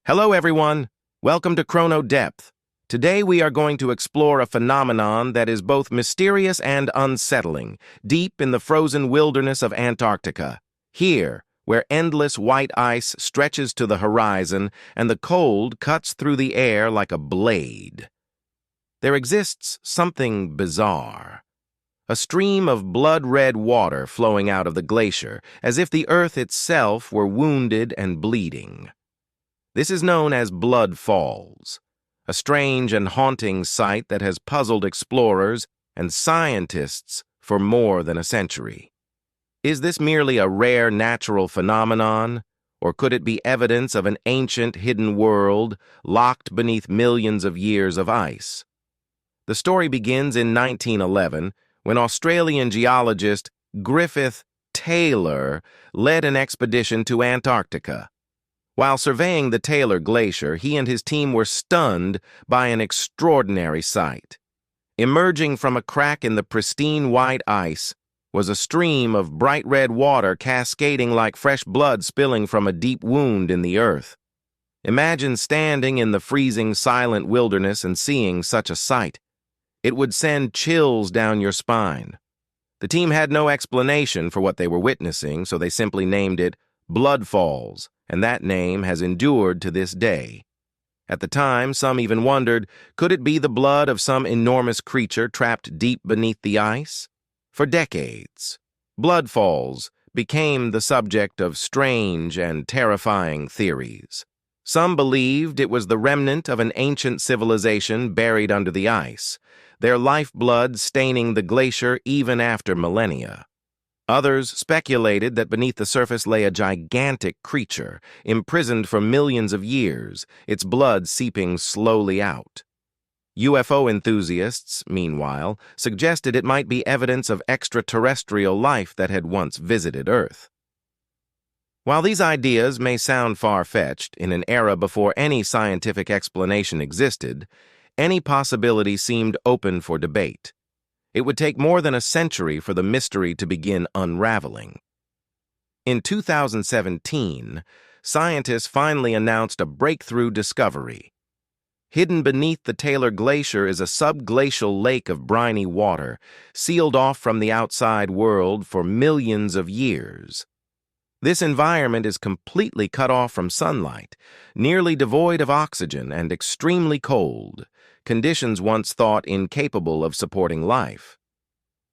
Hello, everyone. Welcome to Chrono Depth. Today we are going to explore a phenomenon that is both mysterious and unsettling, deep in the frozen wilderness of Antarctica. Here, where endless white ice stretches to the horizon and the cold cuts through the air like a blade. There exists something bizarre. A stream of blood-red water flowing out of the glacier, as if the earth itself were wounded and bleeding. This is known as Blood Falls, a strange and haunting sight that has puzzled explorers and scientists for more than a century. Is this merely a rare natural phenomenon, or could it be evidence of an ancient hidden world locked beneath millions of years of ice? The story begins in 1911, when Australian geologist Griffith Taylor led an expedition to Antarctica. While surveying the Taylor Glacier, he and his team were stunned by an extraordinary sight. Emerging from a crack in the pristine white ice was a stream of bright red water cascading like fresh blood spilling from a deep wound in the earth. Imagine standing in the freezing, silent wilderness and seeing such a sight. It would send chills down your spine. The team had no explanation for what they were witnessing, so they simply named it Blood Falls, and that name has endured to this day. At the time, some even wondered, could it be the blood of some enormous creature trapped deep beneath the ice? For decades, Blood Falls became the subject of strange and terrifying theories. Some believed it was the remnant of an ancient civilization buried under the ice, their lifeblood staining the glacier even after millennia. Others speculated that beneath the surface lay a gigantic creature, imprisoned for millions of years, its blood seeping slowly out. UFO enthusiasts, meanwhile, suggested it might be evidence of extraterrestrial life that had once visited Earth. While these ideas may sound far-fetched, in an era before any scientific explanation existed, any possibility seemed open for debate. It would take more than a century for the mystery to begin unraveling. In 2017, scientists finally announced a breakthrough discovery. Hidden beneath the Taylor Glacier is a subglacial lake of briny water, sealed off from the outside world for millions of years. This environment is completely cut off from sunlight, nearly devoid of oxygen and extremely cold, conditions once thought incapable of supporting life.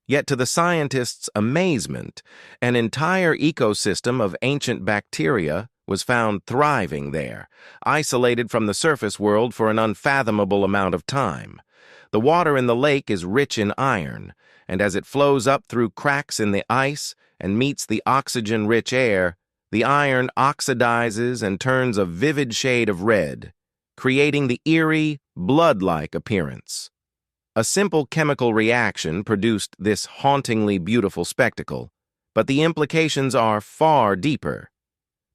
Yet to the scientists' amazement, an entire ecosystem of ancient bacteria was found thriving there, isolated from the surface world for an unfathomable amount of time. The water in the lake is rich in iron, and as it flows up through cracks in the ice and meets the oxygen-rich air, the iron oxidizes and turns a vivid shade of red, creating the eerie, blood-like appearance. A simple chemical reaction produced this hauntingly beautiful spectacle, but the implications are far deeper.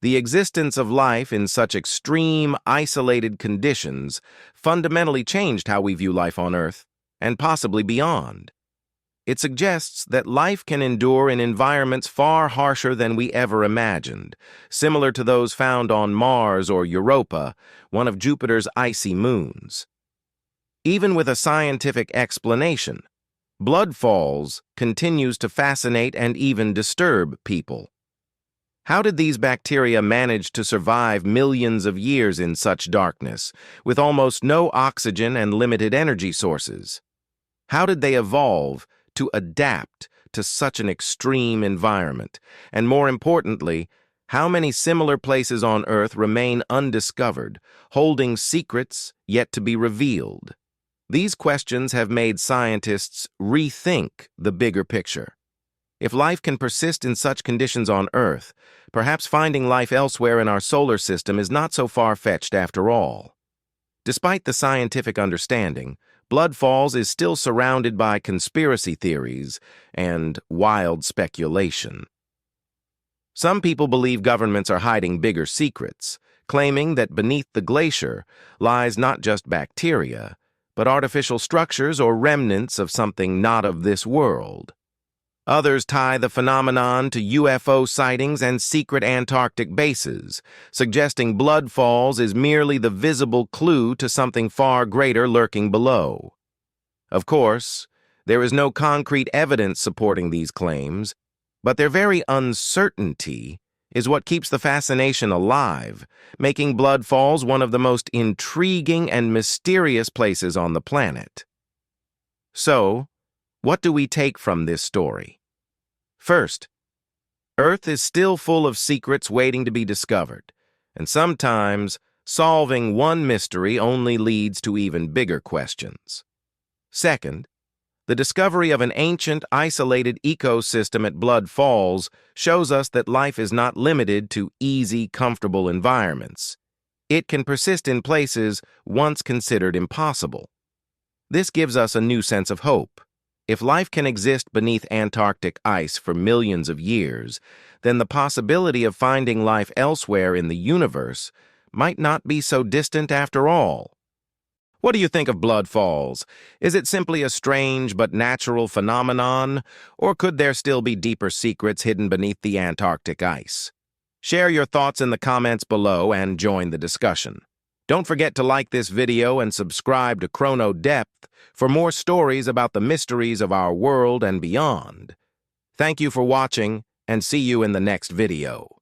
The existence of life in such extreme, isolated conditions fundamentally changed how we view life on Earth, and possibly beyond. It suggests that life can endure in environments far harsher than we ever imagined, similar to those found on Mars or Europa, one of Jupiter's icy moons. Even with a scientific explanation, Blood Falls continues to fascinate and even disturb people. How did these bacteria manage to survive millions of years in such darkness, with almost no oxygen and limited energy sources? How did they evolve to adapt to such an extreme environment? And more importantly, how many similar places on Earth remain undiscovered, holding secrets yet to be revealed? These questions have made scientists rethink the bigger picture. If life can persist in such conditions on Earth, perhaps finding life elsewhere in our solar system is not so far-fetched after all. Despite the scientific understanding, Blood Falls is still surrounded by conspiracy theories and wild speculation. Some people believe governments are hiding bigger secrets, claiming that beneath the glacier lies not just bacteria, but artificial structures or remnants of something not of this world. Others tie the phenomenon to UFO sightings and secret Antarctic bases, suggesting blood falls is merely the visible clue to something far greater lurking below. Of course, there is no concrete evidence supporting these claims, but their very uncertainty is what keeps the fascination alive, making blood falls one of the most intriguing and mysterious places on the planet. So, what do we take from this story? First, Earth is still full of secrets waiting to be discovered, and sometimes solving one mystery only leads to even bigger questions. Second, the discovery of an ancient, isolated ecosystem at Blood Falls shows us that life is not limited to easy, comfortable environments. It can persist in places once considered impossible. This gives us a new sense of hope. If life can exist beneath Antarctic ice for millions of years, then the possibility of finding life elsewhere in the universe might not be so distant after all. What do you think of Blood Falls? Is it simply a strange but natural phenomenon, or could there still be deeper secrets hidden beneath the Antarctic ice? Share your thoughts in the comments below and join the discussion. Don't forget to like this video and subscribe to Chrono Depth for more stories about the mysteries of our world and beyond. Thank you for watching, and see you in the next video.